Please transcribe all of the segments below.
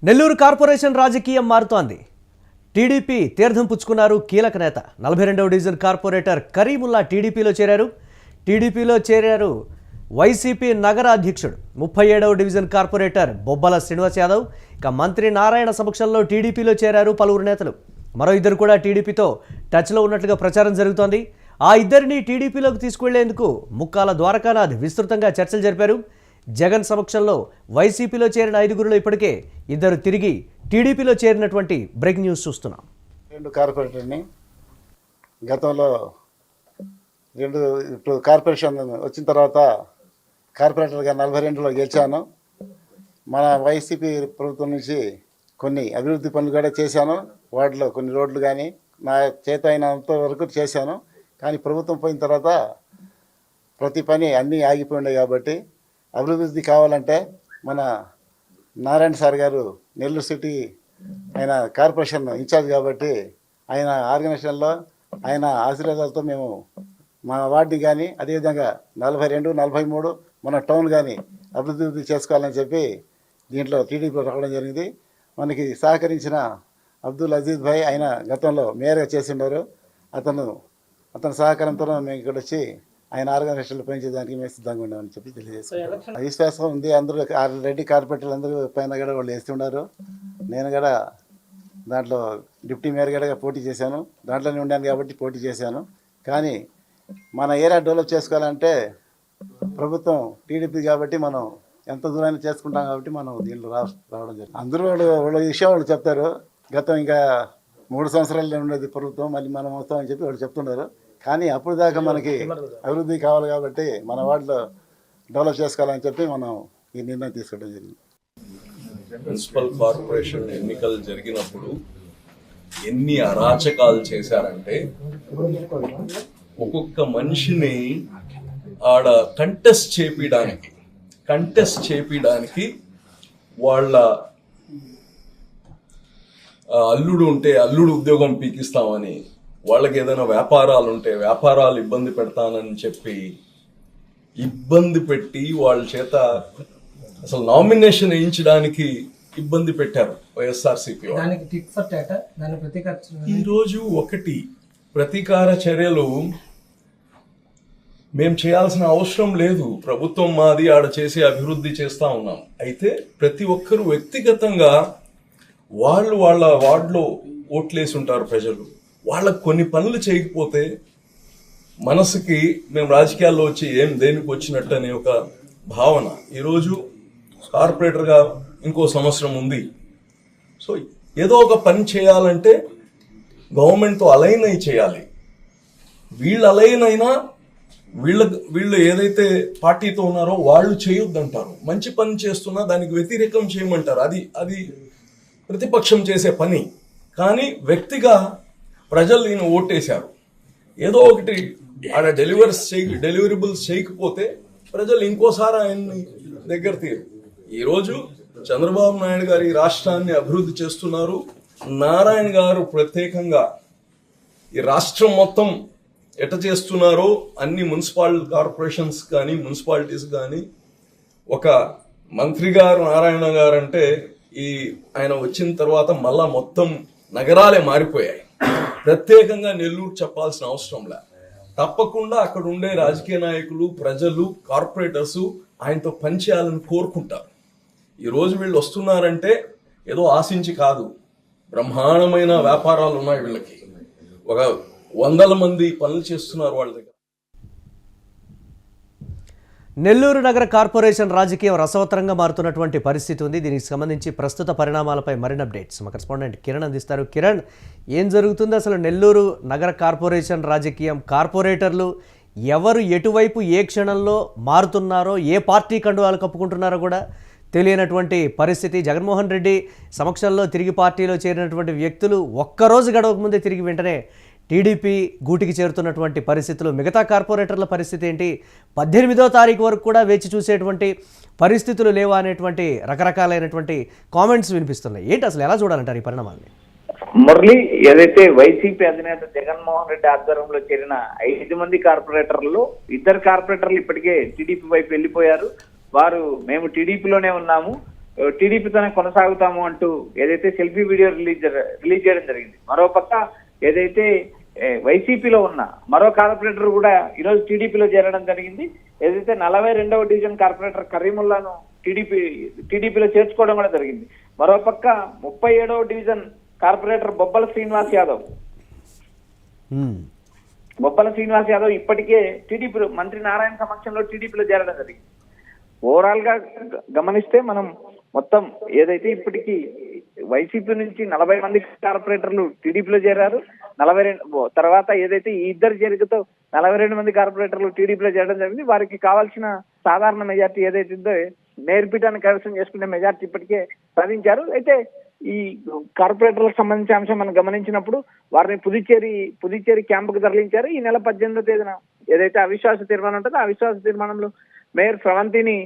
Nellore corporation రాజకీయం మారుతోంది. TDP తీర్థం పుచ్చుకున్నారు కీలక నేత 42వ డివిజన్ కార్పొరేటర్ కరీముల్లా టీడీపీలో చేరారు వైసీపీ నగర అధ్యక్షుడు 37వ డివిజన్ కార్పొరేటర్ బొబ్బల శ్రీనివాస్ యాదవ్. ఇక మంత్రి నారాయణ సమక్షంలో టీడీపీలో చేరారు పలువురు నేతలు. మరో ఇద్దరు కూడా టీడీపీతో టచ్లో ఉన్నట్లుగా ప్రచారం జరుగుతోంది. ఆ ఇద్దరిని టీడీపీలోకి తీసుకువెళ్లేందుకు ముక్కాల ద్వారకానాథ్ విస్తృతంగా చర్చలు జరిపారు. జగన్ సమక్షంలో వైసీపీలో చేరిన ఐదుగురులో ఇప్పటికే ఇద్దరు తిరిగి టీడీపీలో చేరినటువంటి బ్రేకింగ్ న్యూస్ చూస్తున్నాం. రెండు కార్పొరేటర్ని గతంలో ఇప్పుడు కార్పొరేషన్ వచ్చిన తర్వాత కార్పొరేటర్గా 42లో గెలిచాను. మన వైసీపీ ప్రభుత్వం నుంచి కొన్ని అభివృద్ధి పనులు కూడా చేశాను. వాటిలో కొన్ని రోడ్లు కానీ నా చేత అయినంత వరకు చేశాను. కానీ ప్రభుత్వం పోయిన తర్వాత ప్రతి పని అన్నీ ఆగిపోయినాయి. కాబట్టి అభివృద్ధి కావాలంటే మన నారాయణ సార్ గారు నెల్లూరు సిటీ ఆయన కార్పొరేషన్ ఇన్ఛార్జ్ కాబట్టి ఆయన ఆర్గనైజేషన్లో ఆయన ఆశీర్వాదాలతో మేము మా వార్డుని కానీ అదేవిధంగా 42, 43 మన టౌన్ కానీ అభివృద్ధి చేసుకోవాలని చెప్పి దీంట్లో టీడీపీలో రావడం జరిగింది. మనకి సహకరించిన అబ్దుల్ అజీజ్ భాయ్ ఆయన గతంలో మేయర్గా చేసిండారు. అతని సహకారంతో మేము ఇక్కడ వచ్చి ఆయన ఆర్గనైజేషన్లు పెంచేదానికి మేము సిద్ధంగా ఉన్నామని చెప్పి తెలియజేస్తాం. విశ్వాసం ఉంది. అందరూ రెడ్డి కార్పొరేటర్లు అందరూ పైన కూడా వాళ్ళు వేస్తుండారు. నేను కూడా దాంట్లో డిప్యూటీ మేయర్ కూడా పోటీ చేశాను. దాంట్లోనే ఉండాను కాబట్టి పోటీ చేశాను. కానీ మన ఏరియా డెవలప్ చేసుకోవాలంటే ప్రభుత్వం టీడీపీ కాబట్టి మనం ఎంత దూరాన్ని చేసుకుంటాం కాబట్టి మనం దీంట్లో రావడం జరిగింది. అందరూ వాళ్ళ విషయం వాళ్ళు చెప్తారు. గతం ఇంకా 3 సంవత్సరాలు ఉండేది ప్రభుత్వం, మళ్ళీ మనం వస్తామని చెప్పి వాళ్ళు చెప్తున్నారు. కానీ అప్పుడు దాకా మనకి అభివృద్ధి కావాలి కాబట్టి మన వాటిలో డెవలప్ చేసుకోవాలని చెప్పి మనం ఈ నిర్ణయం తీసుకోవడం జరిగింది. మున్సిపల్ కార్పొరేషన్ ఎన్నికలు జరిగినప్పుడు ఎన్ని అరాచకాలు చేశారంటే ఒక్కొక్క మనిషిని ఆడ కంటెస్ట్ చేపించడానికి వాళ్ళ అల్లుడు ఉంటే అల్లుడు ఉద్యోగం పీకిస్తామని, వాళ్ళకి ఏదైనా వ్యాపారాలు ఉంటే వ్యాపారాలు ఇబ్బంది పెడతానని చెప్పి ఇబ్బంది పెట్టి వాళ్ళ చేత అసలు నామినేషన్ వేయించడానికి ఇబ్బంది పెట్టారు వైఎస్ఆర్సీపీ. ఈరోజు ఒకటి ప్రతీకార చర్యలు మేము చేయాల్సిన అవసరం లేదు. ప్రభుత్వం మాది, ఆడ చేసి అభివృద్ధి చేస్తా ఉన్నాం. అయితే ప్రతి ఒక్కరు వ్యక్తిగతంగా వాళ్ళ వార్డులో ఓట్లేసి ఉంటారు ప్రజలు. వాళ్ళకు కొన్ని పనులు చేయకపోతే మనసుకి మేము రాజకీయాల్లో వచ్చి దేనికి వచ్చినట్టు అనే ఒక భావన. ఈరోజు కార్పొరేటర్గా ఇంకో సంవత్సరం ఉంది. సో ఏదో ఒక పని చేయాలంటే గవర్నమెంట్తో అలైన్ అయి చేయాలి. వీళ్ళు అలైన్ అయినా వీళ్ళు ఏదైతే పార్టీతో ఉన్నారో వాళ్ళు చేయొద్దంటారు. మంచి పని చేస్తున్నా దానికి వ్యతిరేకం చేయమంటారు. అది ప్రతిపక్షం చేసే పని. కానీ ప్రజలు ఈయన ఓటేశారు. ఏదో ఒకటి ఆడ డెలివరబుల్స్ చేయకపోతే ప్రజలు ఇంకోసారి ఆయన్ని దగ్గర తీరు. ఈరోజు చంద్రబాబు నాయుడు గారు ఈ రాష్ట్రాన్ని అభివృద్ధి చేస్తున్నారు. నారాయణ గారు ప్రత్యేకంగా ఈ రాష్ట్రం మొత్తం ఎట చేస్తున్నారో అన్ని మున్సిపల్ కార్పొరేషన్స్ కానీ మున్సిపాలిటీస్ కానీ ఒక మంత్రి గారు నారాయణ గారు అంటే ఆయన వచ్చిన తర్వాత మళ్ళా మొత్తం నగరాలే మారిపోయాయి. ప్రత్యేకంగా నెల్లూరు చెప్పాల్సిన అవసరం లే. తప్పకుండా అక్కడ ఉండే రాజకీయ నాయకులు, ప్రజలు, కార్పొరేటర్స్ ఆయనతో పనిచేయాలని కోరుకుంటారు. ఈరోజు వీళ్ళు వస్తున్నారంటే ఏదో ఆశించి కాదు. బ్రహ్మాండమైన వ్యాపారాలు ఉన్నాయి వీళ్ళకి. ఒక 100 మంది పనులు చేస్తున్నారు వాళ్ళ దగ్గర. నెల్లూరు నగర కార్పొరేషన్ రాజకీయం రసవత్తరంగా మారుతున్నటువంటి పరిస్థితి ఉంది. దీనికి సంబంధించి ప్రస్తుత పరిణామాలపై మరిన్ని అప్డేట్స్ మా కరెస్పాండెంట్ కిరణ్ అందిస్తారు. కిరణ్, ఏం జరుగుతుంది అసలు నెల్లూరు నగర కార్పొరేషన్ రాజకీయం? కార్పొరేటర్లు ఎవరు ఎటువైపు ఏ క్షణంలో మారుతున్నారో, ఏ పార్టీ కండువాలు కప్పుకుంటున్నారో కూడా తెలియనటువంటి పరిస్థితి. జగన్మోహన్ రెడ్డి సమక్షంలో తిరిగి పార్టీలో చేరినటువంటి వ్యక్తులు ఒక్కరోజు గడవక ముందే తిరిగి వెంటనే టీడీపీ గూటికి చేరుతున్నటువంటి పరిస్థితులు. మిగతా కార్పొరేటర్ల పరిస్థితి ఏంటి? 18వ తారీఖు వరకు కూడా వేచి చూసేటువంటి పరిస్థితులు లేవా అనేటువంటి రకరకాలైనటువంటి కామెంట్స్ వినిపిస్తున్నాయి. ఏంటి అసలు ఎలా చూడాలంటారు ఈ పరిణామాన్ని? మురళి, ఏదైతే వైసీపీ అధినేత జగన్మోహన్ రెడ్డి ఆధ్వర్యంలో చేరిన 5 మంది కార్పొరేటర్లు, 2 కార్పొరేటర్లు ఇప్పటికే టీడీపీ వైపు వెళ్ళిపోయారు. వారు మేము టీడీపీలోనే ఉన్నాము, టీడీపీతోనే కొనసాగుతాము అంటూ ఏదైతే సెల్ఫీ వీడియో రిలీజ్ చేయడం జరిగింది. మరోపక్క ఏదైతే వైసీపీలో ఉన్న మరో కార్పొరేటర్ కూడా ఈరోజు టీడీపీలో చేరడం జరిగింది. ఏదైతే 42వ డివిజన్ కార్పొరేటర్ కరీముల్లాను టీడీపీలో చేర్చుకోవడం కూడా జరిగింది. మరోపక్క 37వ డివిజన్ కార్పొరేటర్ బొబ్బల శ్రీనివాస్ యాదవ్ ఇప్పటికే టీడీపీ మంత్రి నారాయణ సమక్షంలో టీడీపీలో చేరడం జరిగింది. ఓవరాల్ గా గమనిస్తే మనం మొత్తం ఏదైతే ఇప్పటికీ వైసీపీ నుంచి 40 మంది కార్పొరేటర్లు టీడీపీలో చేరారు. 42 తర్వాత ఏదైతే ఈ ఇద్దరు చేరికతో 42 మంది కార్పొరేటర్లు టీడీపీలో చేరడం జరిగింది. వారికి కావాల్సిన సాధారణ మెజార్టీ ఏదైతే ఉందో నేర్పిటాన్ని కైవసం చేసుకునే మెజార్టీ ఇప్పటికే సాధించారు. అయితే ఈ కార్పొరేటర్లకు సంబంధించిన అంశం మనం గమనించినప్పుడు వారిని పుదుచ్చేరి క్యాంపుకు తరలించారు. ఈ నెల 18వ తేదీన ఏదైతే అవిశ్వాస తీర్మానం ఉంటుందో ఆ అవిశ్వాస తీర్మానంలో మేయర్ స్రవంతిని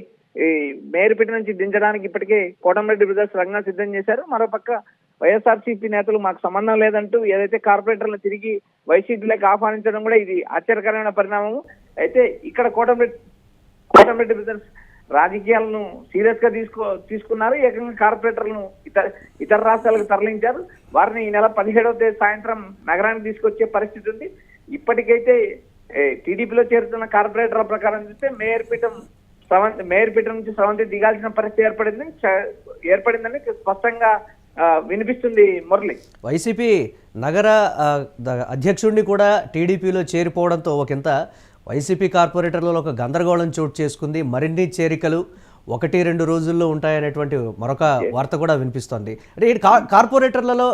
మేయర్ పీఠ నుంచి దించడానికి ఇప్పటికే కోటంరెడ్డి బ్రదర్స్ రంగం సిద్ధం చేశారు. మరోపక్క వైఎస్ఆర్సీపీ నేతలు మాకు సంబంధం లేదంటూ ఏదైతే కార్పొరేటర్లు తిరిగి వైసీపీలోకి ఆహ్వానించడం కూడా ఇది ఆశ్చర్యకరమైన పరిణామము. అయితే ఇక్కడ కోటంరెడ్డి బ్రదర్స్ రాజకీయాలను సీరియస్ గా తీసుకున్నారు. ఏకంగా కార్పొరేటర్లను ఇతర రాష్ట్రాలకు తరలించారు. వారిని ఈ నెల 17వ తేదీ సాయంత్రం నగరానికి తీసుకొచ్చే పరిస్థితి ఉంది. ఇప్పటికైతే టీడీపీలో చేరుతున్న కార్పొరేటర్ల ప్రకారం చూస్తే మేయర్ పీఠం నుంచి స్రవంతి దిగాల్సిన పరిస్థితి ఏర్పడిందని స్పష్టంగా వినిపిస్తుంది మురళి. వైసీపీ నగర అధ్యక్షుడిని కూడా టీడీపీలో చేరిపోవడంతో ఒకంత వైసీపీ కార్పొరేటర్లలో ఒక గందరగోళం చోటు చేసుకుంది. మరిన్ని చేరికలు 1-2 రోజుల్లో ఉంటాయనేటువంటి మరొక వార్త కూడా వినిపిస్తోంది. అంటే ఈ కార్పొరేటర్లలో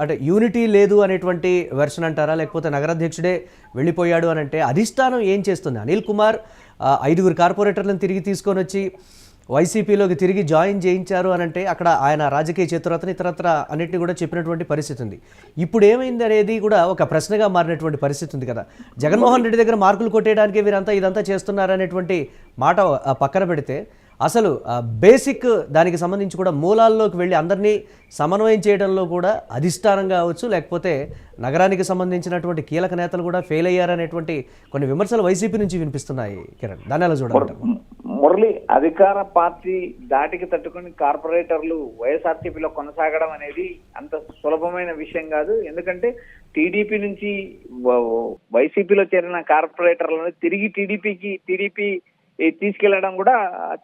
అంటే యూనిటీ లేదు అనేటువంటి వెర్షన్ అంటారా, లేకపోతే నగరాధ్యక్షుడే వెళ్ళిపోయాడు అని అంటే అధిష్టానం ఏం చేస్తుంది? అనిల్ కుమార్ 5 కార్పొరేటర్లను తిరిగి తీసుకొని వచ్చి వైసీపీలోకి తిరిగి జాయిన్ చేయించారు అని అంటే అక్కడ ఆయన రాజకీయ చతురతని ఇతరత్ర అన్నింటినీ కూడా చెప్పినటువంటి పరిస్థితి ఉంది. ఇప్పుడు ఏమైంది అనేది కూడా ఒక ప్రశ్నగా మారినటువంటి పరిస్థితి ఉంది కదా. జగన్మోహన్ రెడ్డి దగ్గర మార్కులు కొట్టేయడానికి వీరంతా ఇదంతా చేస్తున్నారు అనేటువంటి మాట పక్కన పెడితే అసలు బేసిక్ దానికి సంబంధించి కూడా మూలాల్లోకి వెళ్ళి అందరినీ సమన్వయం చేయడంలో కూడా అధిష్టానం కావచ్చు, లేకపోతే నగరానికి సంబంధించినటువంటి కీలక నేతలు కూడా ఫెయిల్ అయ్యారనేటువంటి కొన్ని విమర్శలు వైసీపీ నుంచి వినిపిస్తున్నాయి. కిరణ్, దాన్ని ఎలా చూడాలంటారు? మురళి, అధికార పార్టీ దాటికి తట్టుకుని కార్పొరేటర్లు వైఎస్ఆర్సీపీలో కొనసాగడం అనేది అంత సులభమైన విషయం కాదు. ఎందుకంటే టీడీపీ నుంచి వైసీపీలో చేరిన కార్పొరేటర్లను తిరిగి టీడీపీ తీసుకెళ్లడం కూడా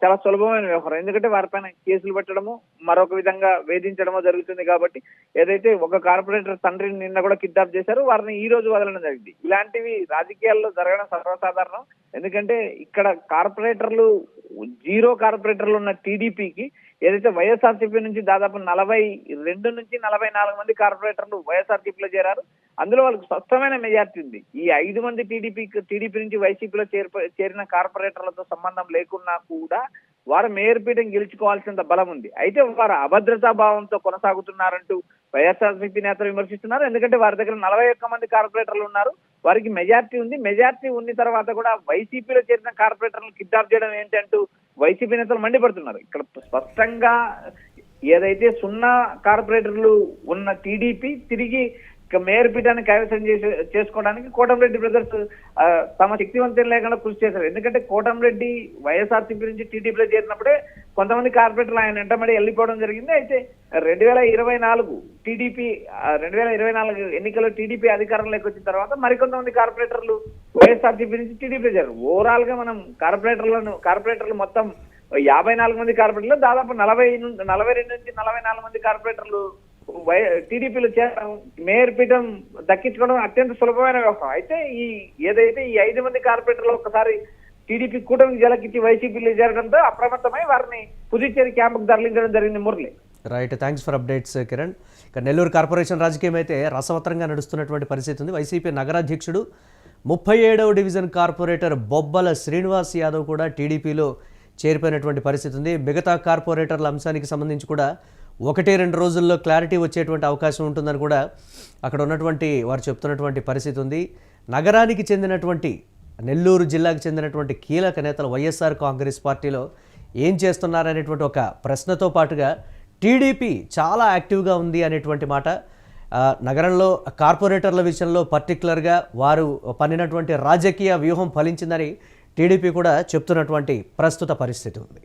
చాలా సులభమైన వ్యవహారం. ఎందుకంటే వారిపైన కేసులు పెట్టడము, మరొక విధంగా వేధించడమో జరుగుతుంది. కాబట్టి ఏదైతే ఒక కార్పొరేటర్ తండ్రిని నిన్న కూడా కిడ్నాప్ చేశారు, వారిని ఈ రోజు వదలడం జరిగింది. ఇలాంటివి రాజకీయాల్లో జరగడం సర్వసాధారణం. ఎందుకంటే ఇక్కడ జీరో కార్పొరేటర్లు ఉన్న టీడీపీకి ఏదైతే వైఎస్ఆర్సీపీ నుంచి దాదాపు 42 నుంచి 44 మంది కార్పొరేటర్లు వైఎస్ఆర్సీపీలో చేరారు. అందులో వాళ్ళకి స్పష్టమైన మెజార్టీ ఉంది. ఈ 5 మంది టీడీపీ నుంచి వైసీపీలో చేరిన కార్పొరేటర్లతో సంబంధం లేకున్నా కూడా వారు మేయర్ పీఠం గెలుచుకోవాల్సినంత బలం ఉంది. అయితే వారు అభద్రతా భావంతో కొనసాగుతున్నారంటూ వైఎస్ఆర్సీపీ నేతలు విమర్శిస్తున్నారు. ఎందుకంటే వారి దగ్గర 41 మంది కార్పొరేటర్లు ఉన్నారు, వారికి మెజార్టీ ఉంది. మెజార్టీ ఉన్న తర్వాత కూడా వైసీపీలో చేరిన కార్పొరేటర్లను కిడ్నాప్ చేయడం ఏంటంటూ వైసీపీ నేతలు మండిపడుతున్నారు. ఇక్కడ స్పష్టంగా ఏదైతే 0 కార్పొరేటర్లు ఉన్న టీడీపీ తిరిగి మేయర్ పీఠాన్ని కైవసం చేసుకోవడానికి కోటంరెడ్డి బ్రదర్స్ తమ శక్తివంతం లేకుండా కృషి చేశారు. ఎందుకంటే కోటంరెడ్డి వైఎస్ఆర్సీపీ నుంచి టీడీపీలో చేరినప్పుడే కొంతమంది కార్పొరేటర్లు ఆయన వెంటబడి వెళ్ళిపోవడం జరిగింది. అయితే 2024 ఎన్నికల్లో టీడీపీ అధికారంలోకి వచ్చిన తర్వాత మరికొంతమంది కార్పొరేటర్లు వైఎస్ఆర్సీపీ నుంచి టీడీపీలో చేరారు. ఓవరాల్ గా మనం కార్పొరేటర్లు మొత్తం 54 మంది కార్పొరేటర్లు, దాదాపు 42 నుంచి 44 మంది కార్పొరేటర్లు టీడీపీలో చేరడం, మేయర్ పీఠం దక్కించుకోవడం అత్యంత సులభమైన వ్యవహారం. అయితే ఏదైతే ఈ 5 మంది కార్పొరేటర్లు ఒకసారి టీడీపీ కూటమికి జలకిచ్చి వైసీపీలో చేరడంతో అప్రమత్తమై వారిని పుదుచ్చేరి క్యాంపుకు తరలించడం జరిగింది. Murali, right, thanks for updates Kiran. ఇక నెల్లూరు కార్పొరేషన్ రాజకీయం అయితే రసవత్తరంగా నడుస్తున్నటువంటి పరిస్థితి ఉంది. వైసీపీ నగరాధ్యక్షుడు 37వ డివిజన్ కార్పొరేటర్ బొబ్బల శ్రీనివాస్ యాదవ్ కూడా టీడీపీలో చేరిపోయినటువంటి పరిస్థితి ఉంది. మిగతా కార్పొరేటర్ల అంశానికి సంబంధించి కూడా 1-2 రోజుల్లో క్లారిటీ వచ్చేటువంటి అవకాశం ఉంటుందని కూడా అక్కడ ఉన్నటువంటి వారు చెప్తున్నటువంటి పరిస్థితి ఉంది. నగరానికి చెందినటువంటి నెల్లూరు జిల్లాకు చెందినటువంటి కీలక నేతలు వైఎస్ఆర్ కాంగ్రెస్ పార్టీలో ఏం చేస్తున్నారనేటువంటి ఒక ప్రశ్నతో పాటుగా టీడీపీ చాలా యాక్టివ్గా ఉంది అనేటువంటి మాట, నగరంలో కార్పొరేటర్ల విషయంలో పర్టికులర్గా వారు పన్నినటువంటి రాజకీయ వ్యూహం ఫలించిందని టీడీపీ కూడా చెప్తున్నటువంటి ప్రస్తుత పరిస్థితి ఉంది.